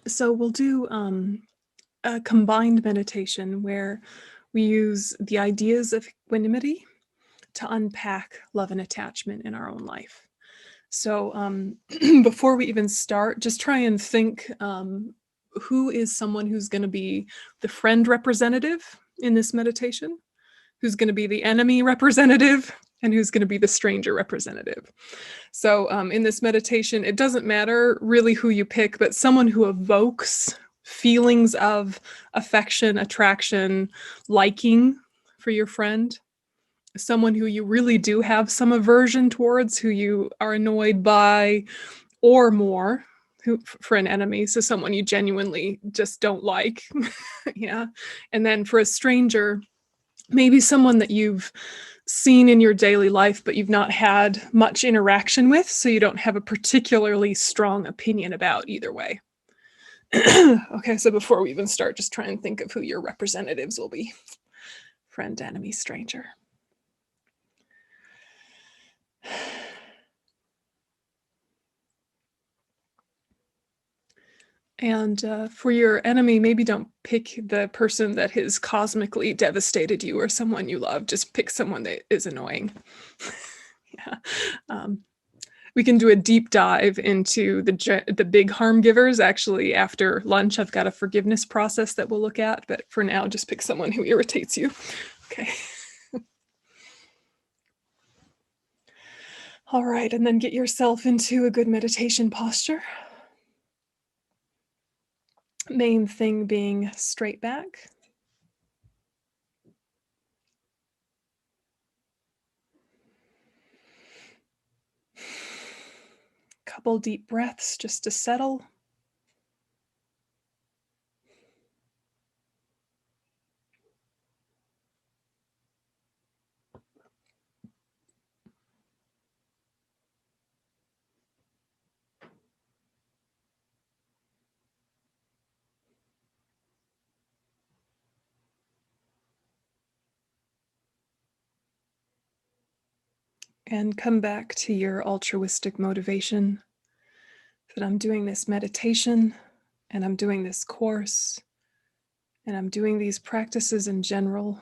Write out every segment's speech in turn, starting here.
So we'll do a combined meditation where we use the ideas of equanimity to unpack love and attachment in our own life. So before we even start, just try and think who is someone who's going to be the friend representative in this meditation, who's going to be the enemy representative, and who's going to be the stranger representative. So in this meditation, it doesn't matter really who you pick, but someone who evokes feelings of affection, attraction, liking for your friend, someone who you really do have some aversion towards, who you are annoyed by, or more who for an enemy, so someone you genuinely just don't like. Yeah. And then for a stranger, maybe someone that you've seen in your daily life, but you've not had much interaction with, so you don't have a particularly strong opinion about either way. Okay, so before we even start, just try and think of who your representatives will be. Friend, enemy, stranger. And for your enemy, maybe don't pick the person that has cosmically devastated you or someone you love. Just pick someone that is annoying. Yeah. We can do a deep dive into the big harm givers. Actually, after lunch, I've got a forgiveness process that we'll look at. But for now, just pick someone who irritates you. Okay. All right, and then get yourself into a good meditation posture. Main thing being straight back. Couple deep breaths just to settle. And come back to your altruistic motivation that I'm doing this meditation and I'm doing this course and I'm doing these practices in general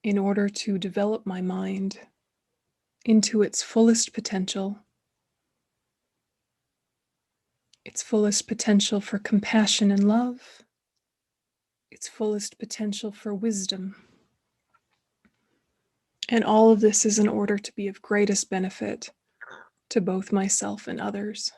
in order to develop my mind into its fullest potential for compassion and love, its fullest potential for wisdom. And all of this is in order to be of greatest benefit to both myself and others.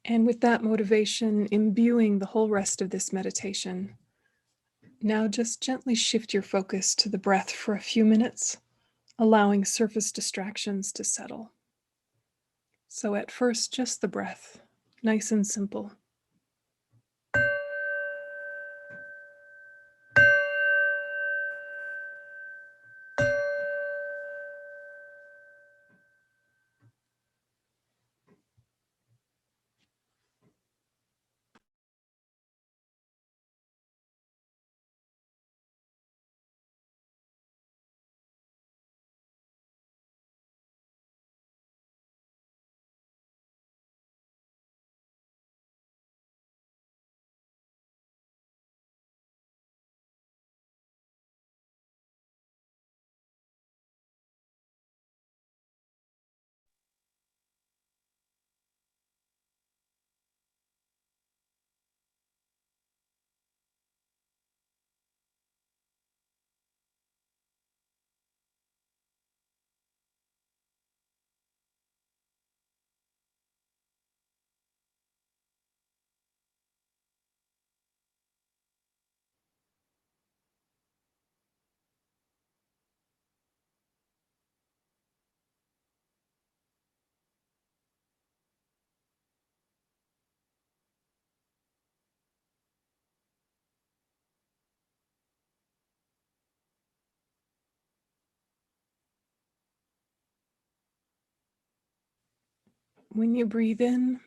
And with that motivation imbuing the whole rest of this meditation, now just gently shift your focus to the breath for a few minutes, allowing surface distractions to settle. So at first, just the breath, nice and simple. When you breathe in,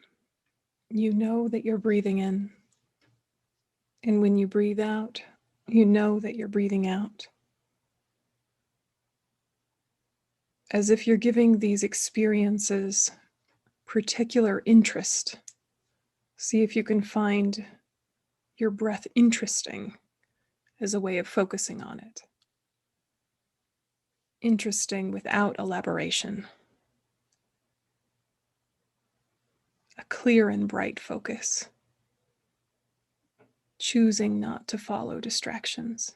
you know that you're breathing in. And when you breathe out, you know that you're breathing out. As if you're giving these experiences particular interest. See if you can find your breath interesting as a way of focusing on it. Interesting without elaboration. A clear and bright focus. Choosing not to follow distractions.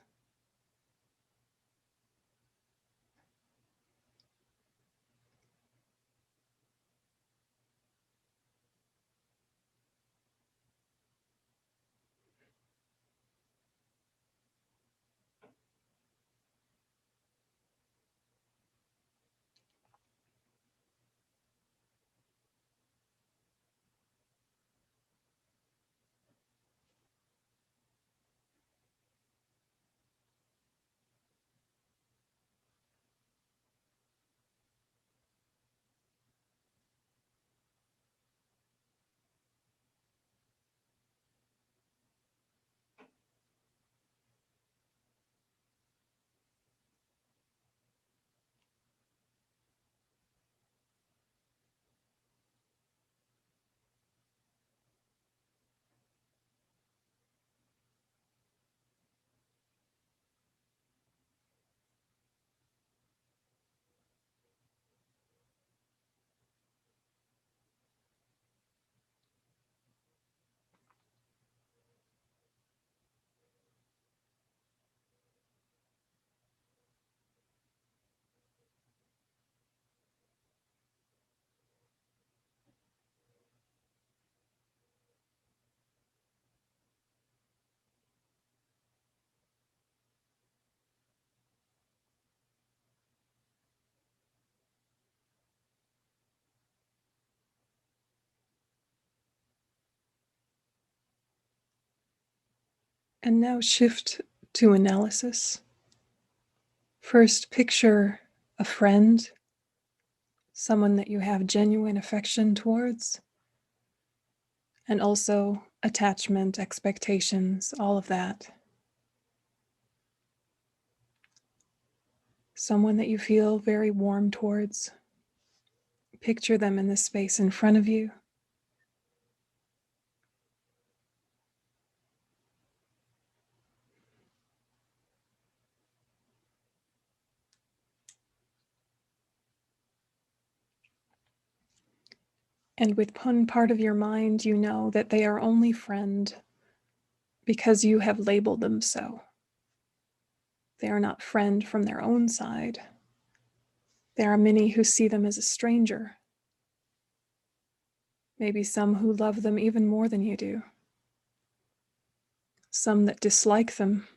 And now shift to analysis. First, picture a friend, someone that you have genuine affection towards, and also attachment, expectations, all of that. Someone that you feel very warm towards. Picture them in the space in front of you. And with one part of your mind, you know that they are only friend because you have labeled them so. They are not friend from their own side. There are many who see them as a stranger. Maybe some who love them even more than you do. Some that dislike them.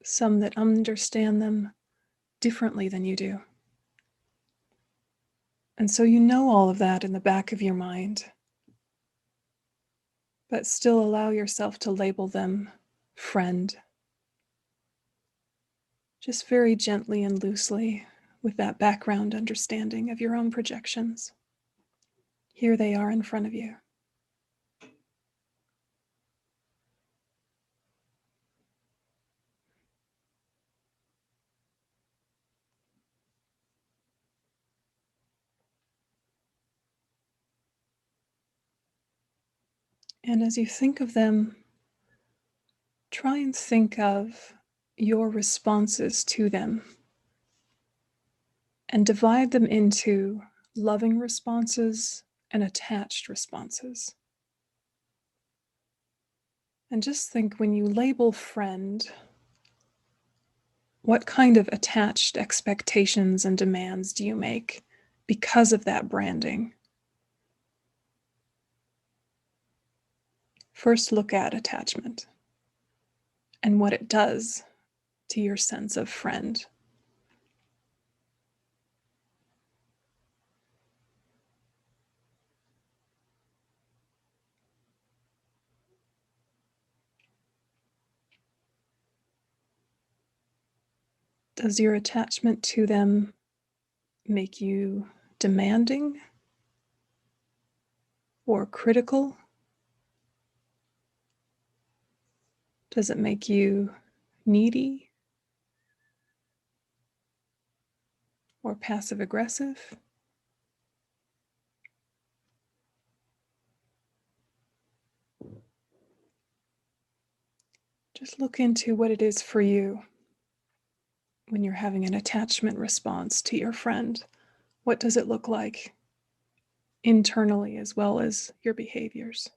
Some that understand them differently than you do. And so you know all of that in the back of your mind, but still allow yourself to label them friend. Just very gently and loosely with that background understanding of your own projections. Here they are in front of you. And as you think of them, try and think of your responses to them and divide them into loving responses and attached responses. And just think, when you label friend, what kind of attached expectations and demands do you make because of that branding? First, look at attachment and what it does to your sense of friend. Does your attachment to them make you demanding or critical? Does it make you needy or passive aggressive? Just look into what it is for you when you're having an attachment response to your friend. What does it look like internally as well as your behaviors?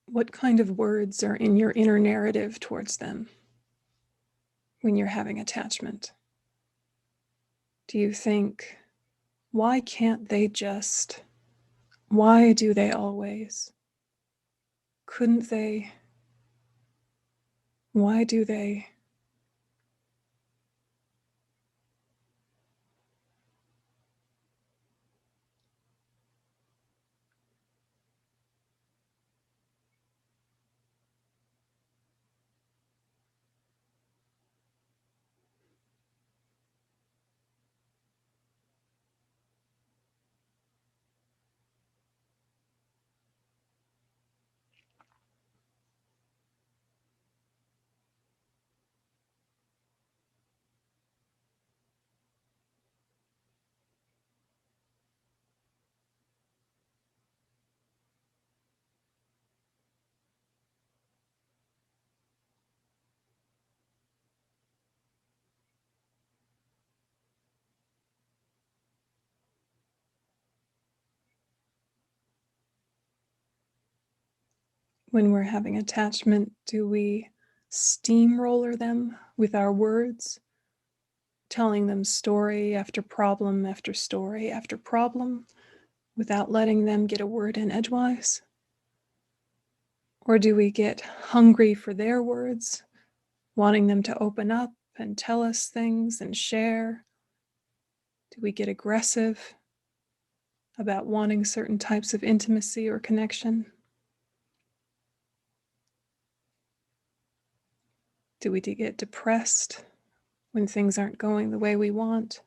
What kind of words are in your inner narrative towards them when you're having attachment? Do you think, why can't they just? Why do they always? Couldn't they? Why do they? When we're having attachment, do we steamroller them with our words, telling them story after problem after story after problem without letting them get a word in edgewise? Or do we get hungry for their words, wanting them to open up and tell us things and share? Do we get aggressive about wanting certain types of intimacy or connection? Do we get depressed when things aren't going the way we want?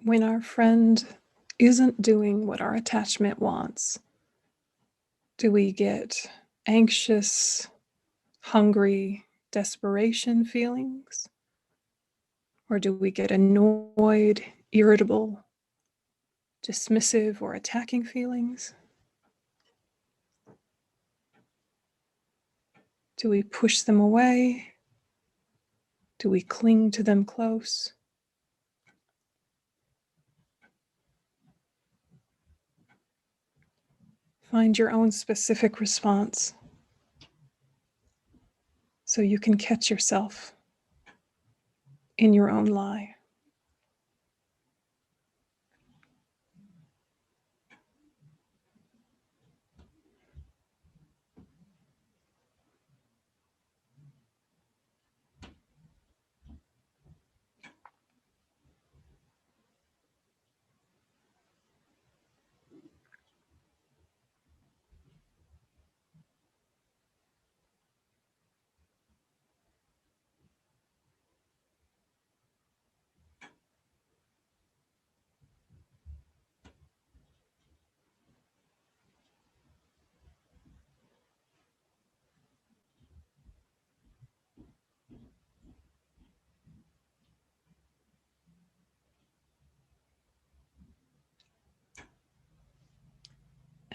When our friend isn't doing what our attachment wants, do we get anxious, hungry, desperation feelings? Or do we get annoyed, irritable, dismissive, or attacking feelings? Do we push them away? Do we cling to them close? Find your own specific response so you can catch yourself in your own lie.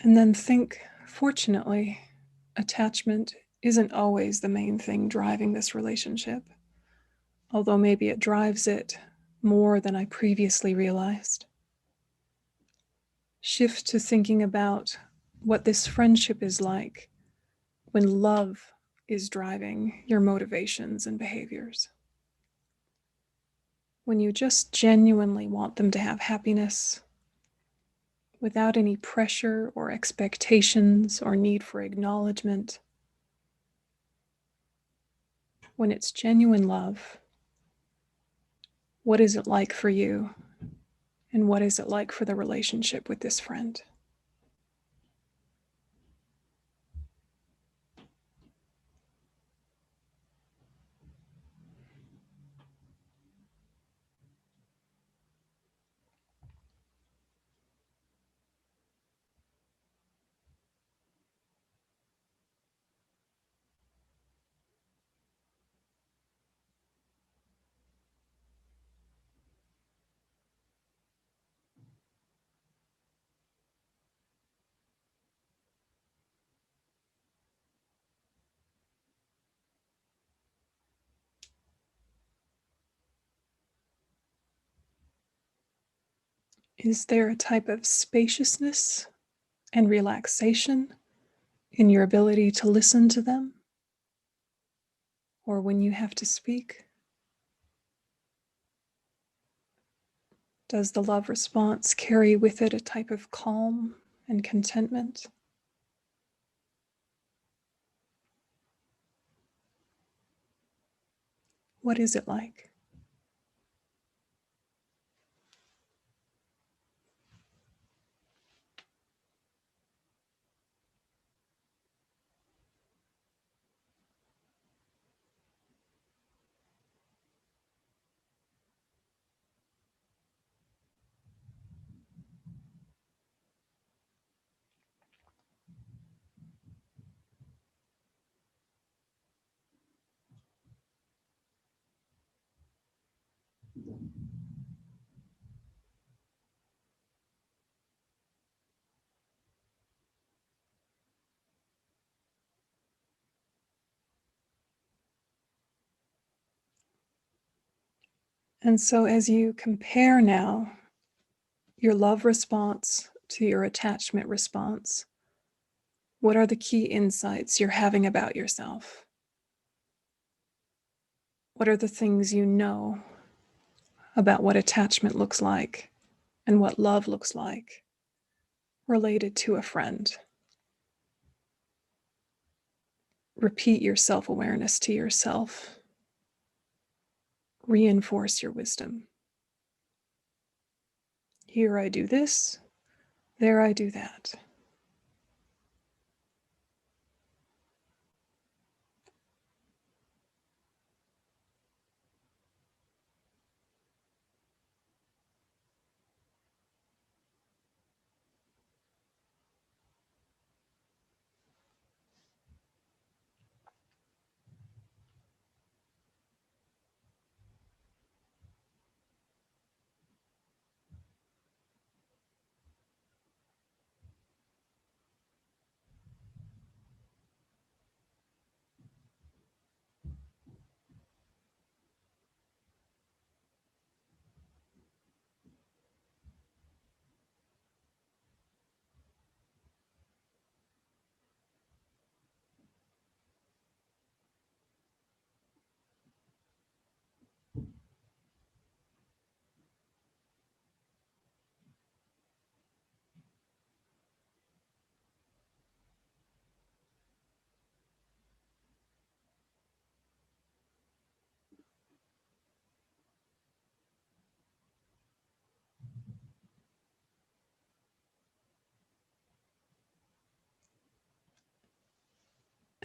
And then think, fortunately, attachment isn't always the main thing driving this relationship, although maybe it drives it more than I previously realized. Shift to thinking about what this friendship is like when love is driving your motivations and behaviors. When you just genuinely want them to have happiness without any pressure or expectations or need for acknowledgement. When it's genuine love, what is it like for you? And what is it like for the relationship with this friend? Is there a type of spaciousness and relaxation in your ability to listen to them? Or when you have to speak? Does the love response carry with it a type of calm and contentment? What is it like? And so, as you compare now your love response to your attachment response, what are the key insights you're having about yourself? What are the things you know about what attachment looks like and what love looks like related to a friend? Repeat your self-awareness to yourself. Reinforce your wisdom. Here I do this, there I do that.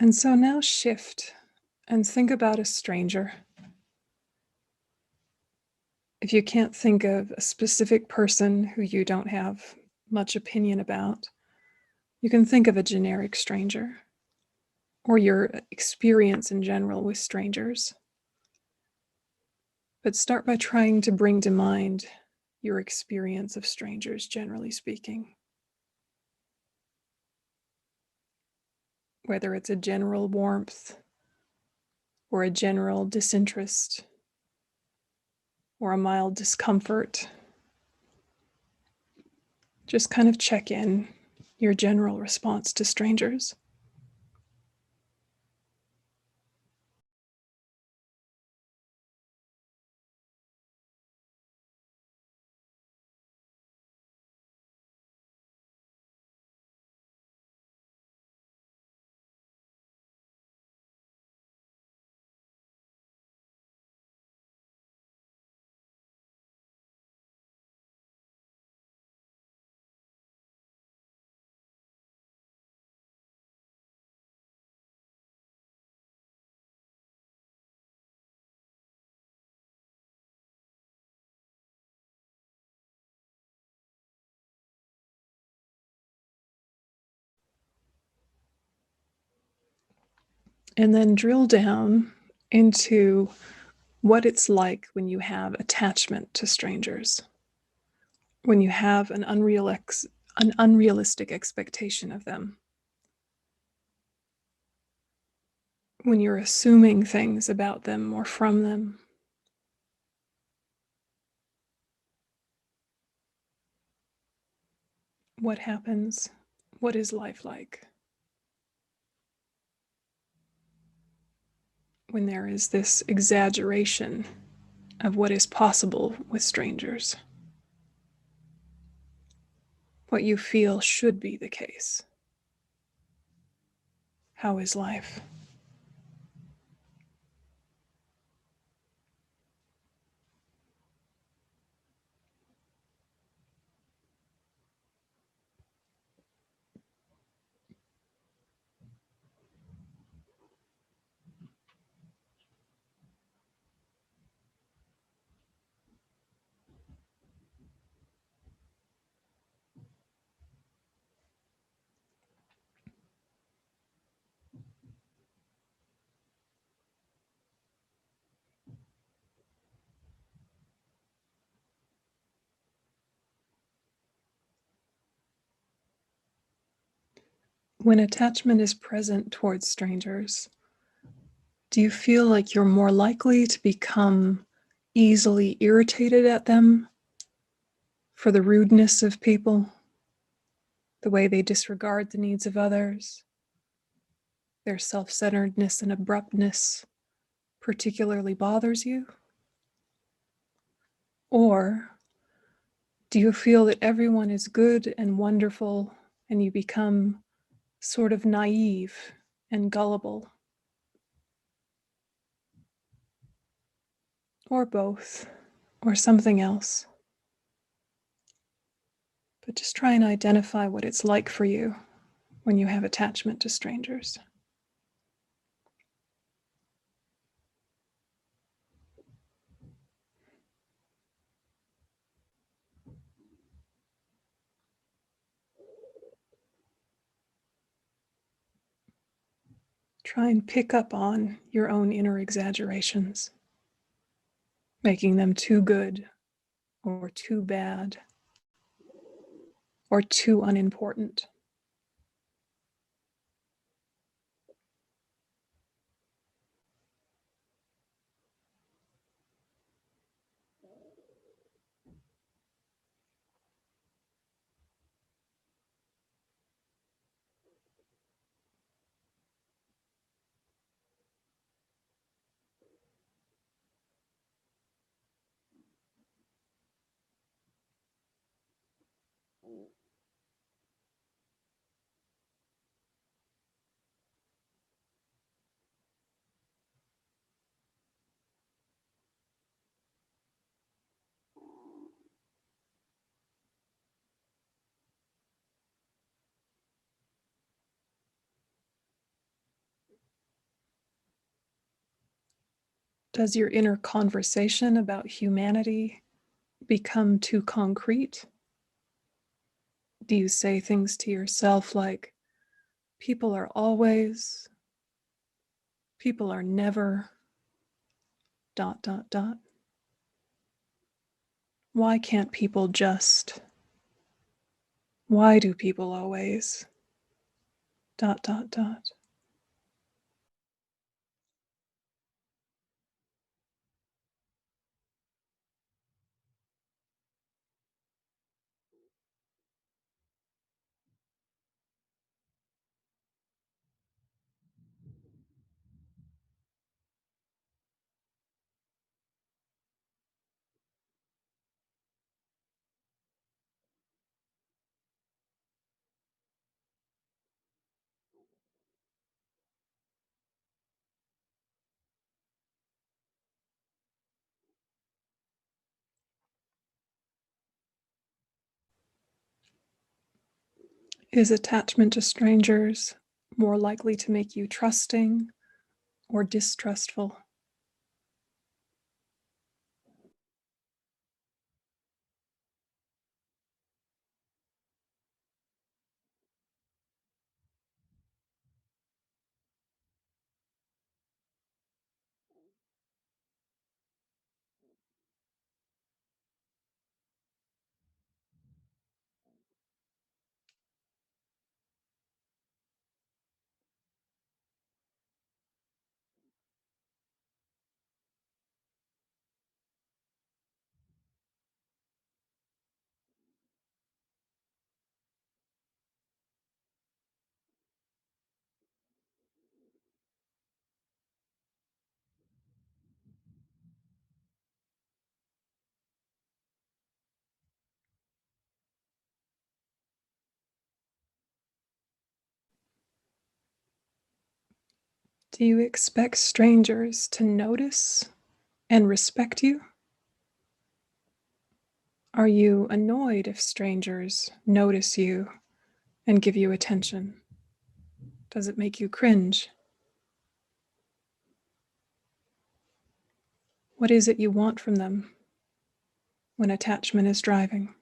And so now shift and think about a stranger. If you can't think of a specific person who you don't have much opinion about, you can think of a generic stranger or your experience in general with strangers. But start by trying to bring to mind your experience of strangers, generally speaking. Whether it's a general warmth or a general disinterest or a mild discomfort, just kind of check in your general response to strangers. And then drill down into what it's like when you have attachment to strangers, when you have an unrealistic expectation of them, when you're assuming things about them or from them. What happens? What is life like when there is this exaggeration of what is possible with strangers? What you feel should be the case. How is life? When attachment is present towards strangers, do you feel like you're more likely to become easily irritated at them for the rudeness of people, the way they disregard the needs of others, their self-centeredness and abruptness particularly bothers you? Or do you feel that everyone is good and wonderful and you become sort of naive and gullible? Or both, or something else? But just try and identify what it's like for you when you have attachment to strangers. Try and pick up on your own inner exaggerations, making them too good or too bad or too unimportant. Does your inner conversation about humanity become too concrete? Do you say things to yourself like, people are always, people are never, dot, dot, dot? Why can't people just? Why do people always, dot, dot, dot? Is attachment to strangers more likely to make you trusting or distrustful? Do you expect strangers to notice and respect you? Are you annoyed if strangers notice you and give you attention? Does it make you cringe? What is it you want from them when attachment is driving?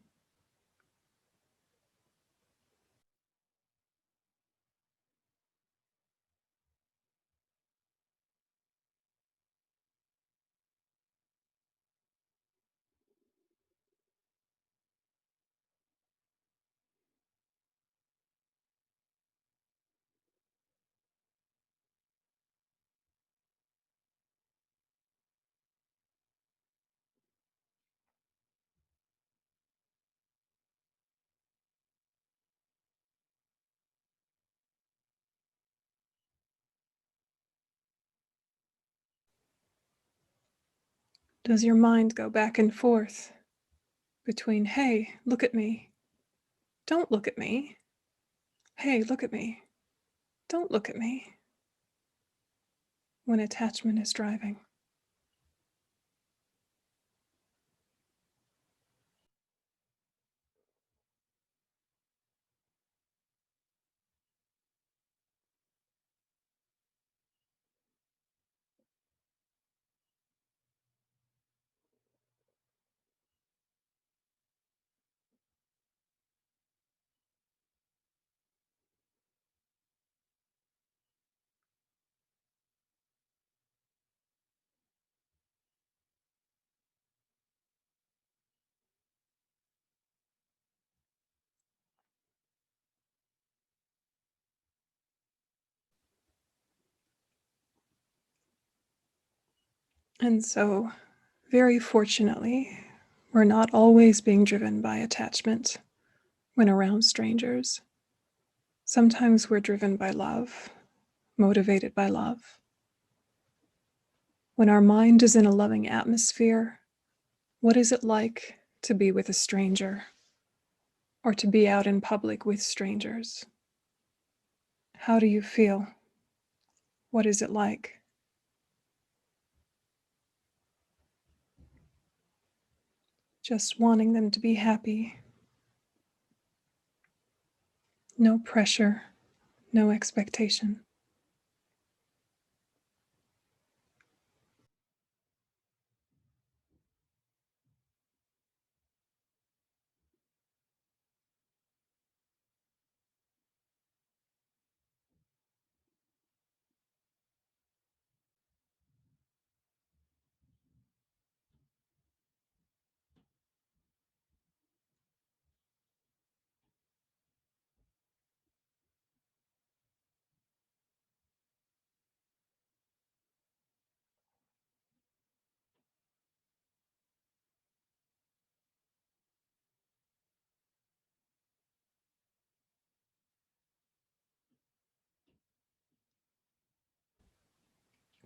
Does your mind go back and forth between, hey, look at me, don't look at me, hey, look at me, don't look at me, when attachment is driving? And so, very fortunately, we're not always being driven by attachment when around strangers. Sometimes we're driven by love, motivated by love. When our mind is in a loving atmosphere, what is it like to be with a stranger or to be out in public with strangers? How do you feel? What is it like? Just wanting them to be happy. No pressure, no expectation.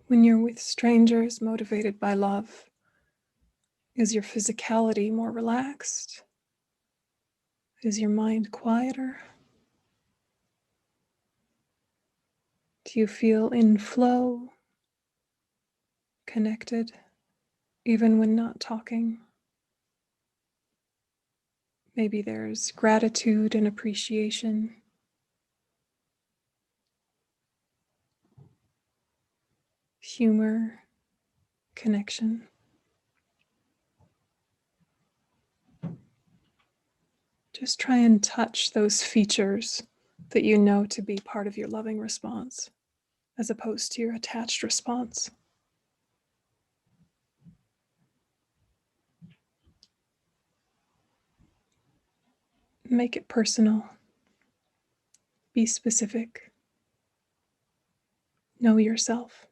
When you're with strangers motivated by love, is your physicality more relaxed? Is your mind quieter? Do you feel in flow, connected, even when not talking? Maybe there's gratitude and appreciation, humor, connection. Just try and touch those features that you know to be part of your loving response, as opposed to your attached response. Make it personal. Be specific. Know yourself.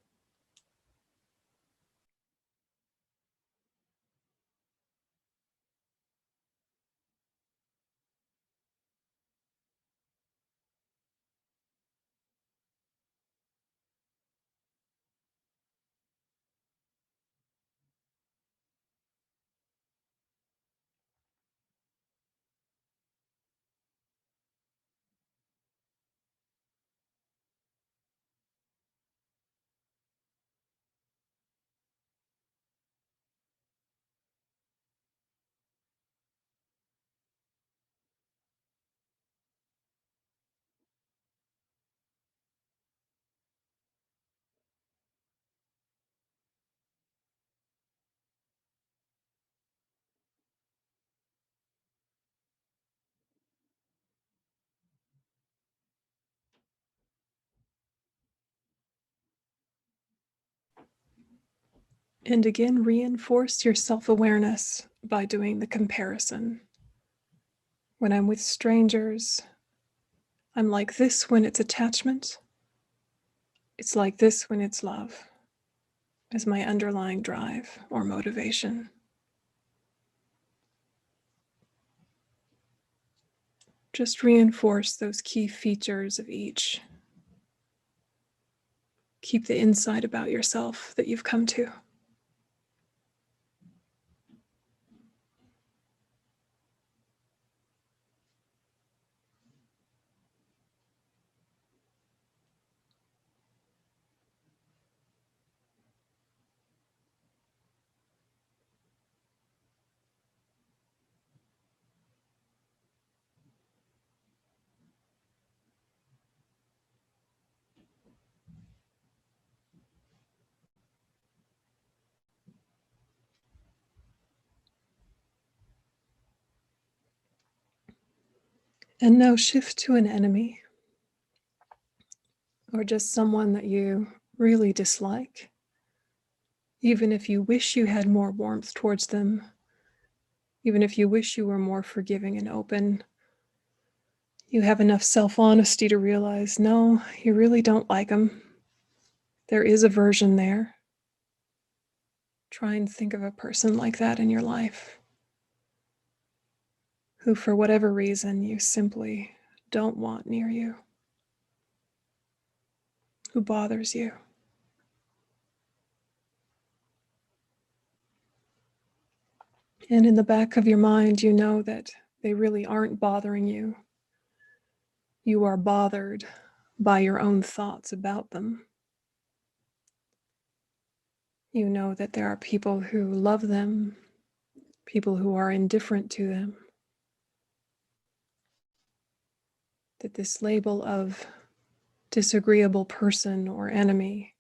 And again, reinforce your self-awareness by doing the comparison. When I'm with strangers, I'm like this when it's attachment. It's like this when it's love, as my underlying drive or motivation. Just reinforce those key features of each. Keep the insight about yourself that you've come to. And now shift to an enemy, or just someone that you really dislike. Even if you wish you had more warmth towards them, even if you wish you were more forgiving and open, you have enough self-honesty to realize, no, you really don't like them. There is aversion there. Try and think of a person like that in your life, who for whatever reason you simply don't want near you, who bothers you. And in the back of your mind, you know that they really aren't bothering you. You are bothered by your own thoughts about them. You know that there are people who love them, people who are indifferent to them, that this label of disagreeable person or enemy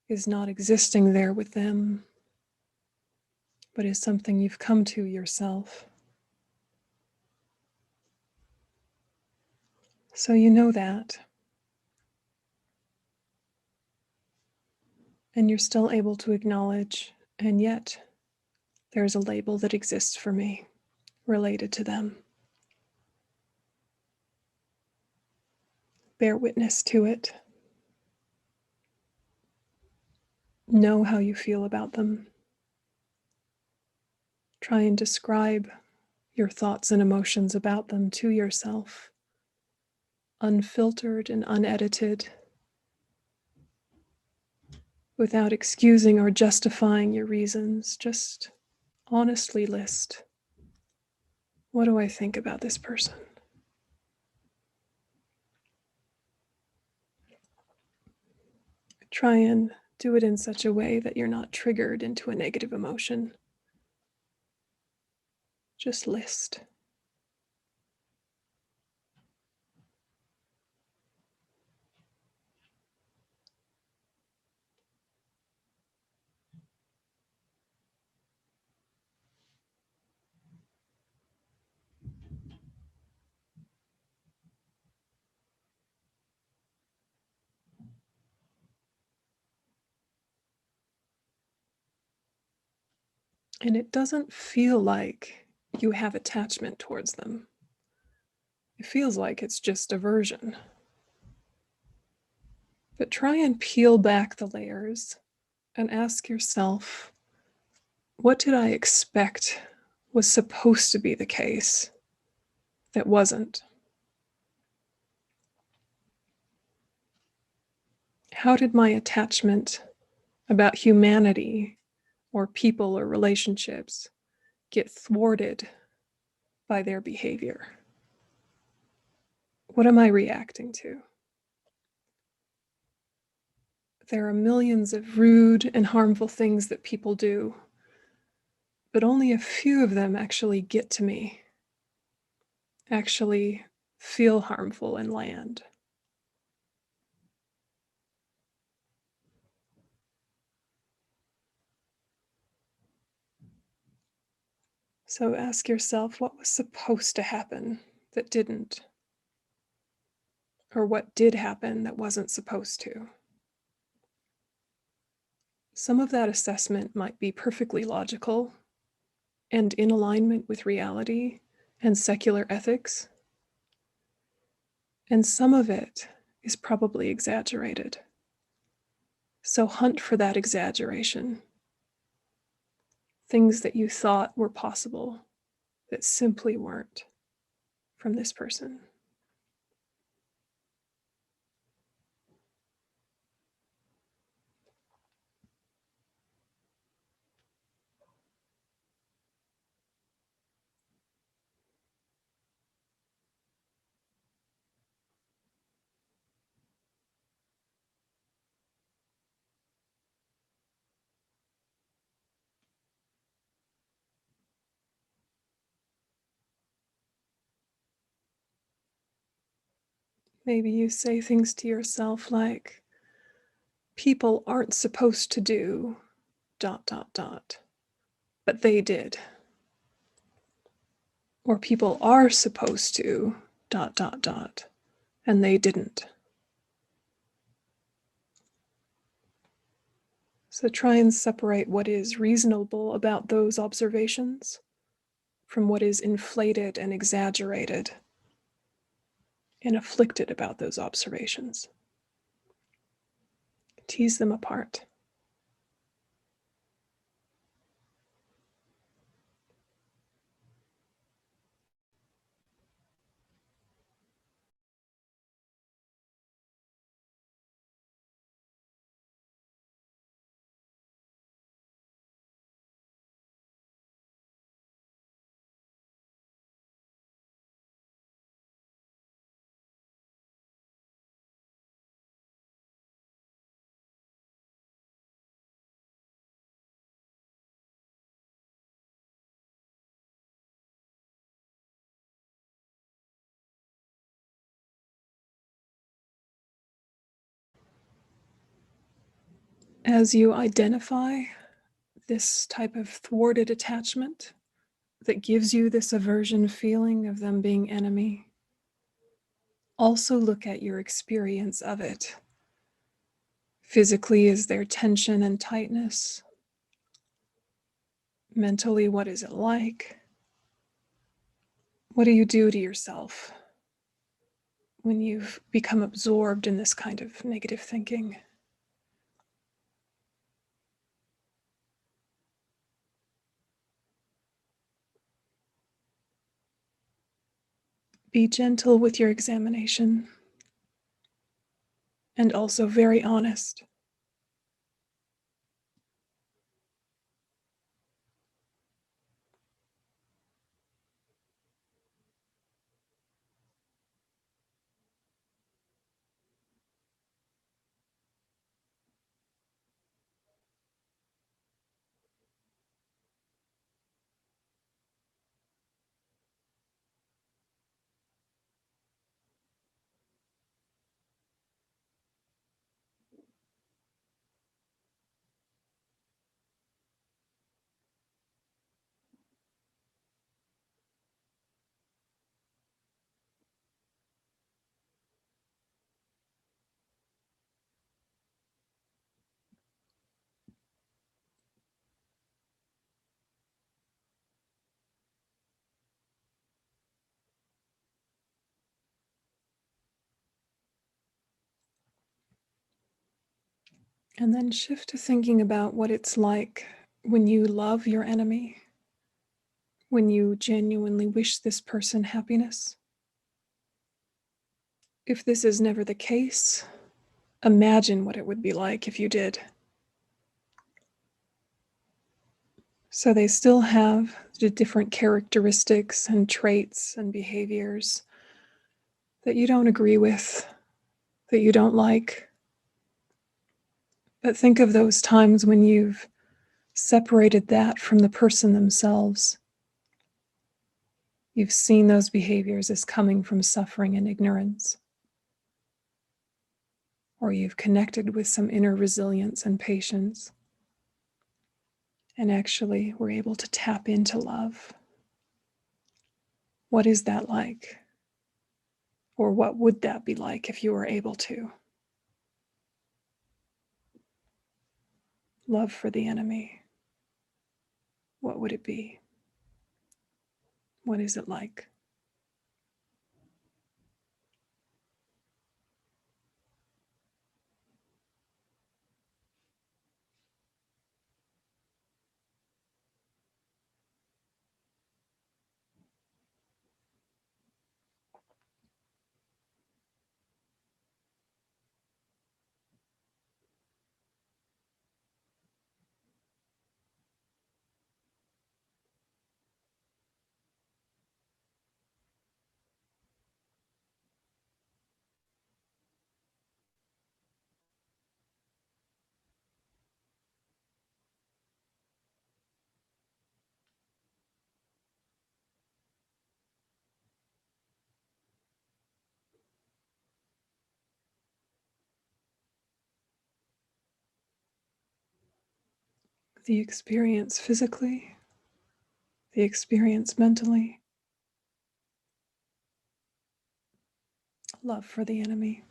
is not existing there with them, but is something you've come to yourself. So you know that, and you're still able to acknowledge, and yet there's a label that exists for me related to them. Bear witness to it. Know how you feel about them. Try and describe your thoughts and emotions about them to yourself, unfiltered and unedited. without excusing or justifying your reasons. Just honestly list, what do I think about this person? Try and do it in such a way that you're not triggered into a negative emotion. Just list. And it doesn't feel like you have attachment towards them. It feels like it's just aversion. But try and peel back the layers and ask yourself, what did I expect was supposed to be the case that wasn't? How did my attachment about humanity or people or relationships get thwarted by their behavior? What am I reacting to? There are millions of rude and harmful things that people do, but only a few of them actually get to me, actually feel harmful and land. So ask yourself, what was supposed to happen that didn't? Or what did happen that wasn't supposed to? Some of that assessment might be perfectly logical and in alignment with reality and secular ethics, and some of it is probably exaggerated. So hunt for that exaggeration. Things that you thought were possible that simply weren't from this person. Maybe you say things to yourself like, people aren't supposed to do ... but they did. Or people are supposed to ... and they didn't. So try and separate what is reasonable about those observations from what is inflated and exaggerated and afflicted about those observations. Tease them apart. As you identify this type of thwarted attachment that gives you this aversion feeling of them being enemy, also look at your experience of it. Physically, is there tension and tightness? Mentally, what is it like? What do you do to yourself when you've become absorbed in this kind of negative thinking? Be gentle with your examination, and also very honest. And then shift to thinking about what it's like when you love your enemy, when you genuinely wish this person happiness. If this is never the case, imagine what it would be like if you did. So they still have the different characteristics and traits and behaviors that you don't agree with, that you don't like. But think of those times when you've separated that from the person themselves. You've seen those behaviors as coming from suffering and ignorance. Or you've connected with some inner resilience and patience, and actually were able to tap into love. What is that like? Or what would that be like if you were able to? Love for the enemy. What would it be? What is it like? The experience physically, the experience mentally, love for the enemy.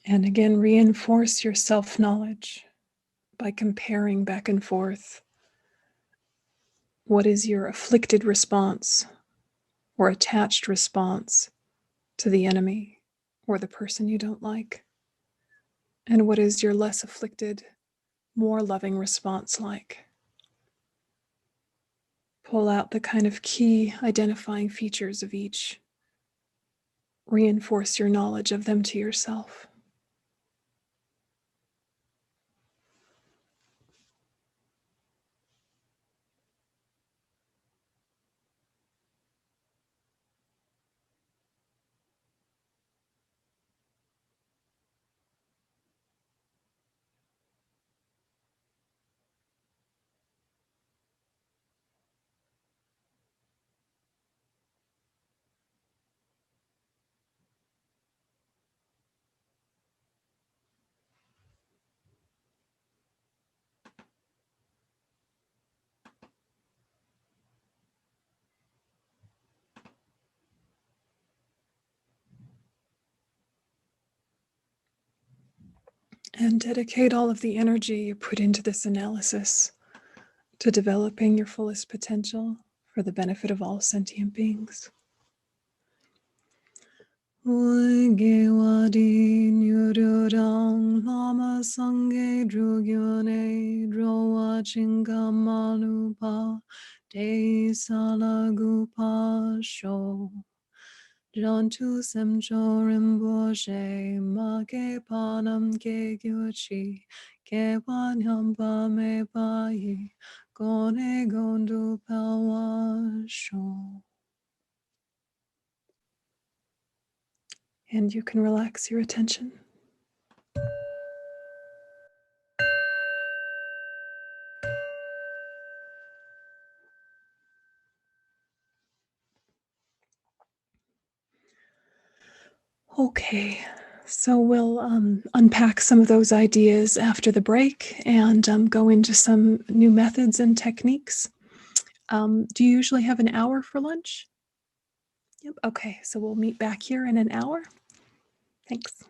And again, reinforce your self-knowledge by comparing back and forth. What is your afflicted response or attached response to the enemy or the person you don't like? And what is your less afflicted, more loving response like? Pull out the kind of key identifying features of each. Reinforce your knowledge of them to yourself. And dedicate all of the energy you put into this analysis to developing your fullest potential for the benefit of all sentient beings. Uigewadi Nyururang Lama Sange Drugyone Drowa Chingamalupa De Salagupa Sho Jantu Semcho Rinpoche Make Panam Ke Gyuchi Ke Wanyamba Me Pai Gone Gondu Pelwa Sho. And you can relax your attention. Okay, so we'll unpack some of those ideas after the break and go into some new methods and techniques. Do you usually have an hour for lunch? Yep. Okay, so we'll meet back here in an hour. Thanks.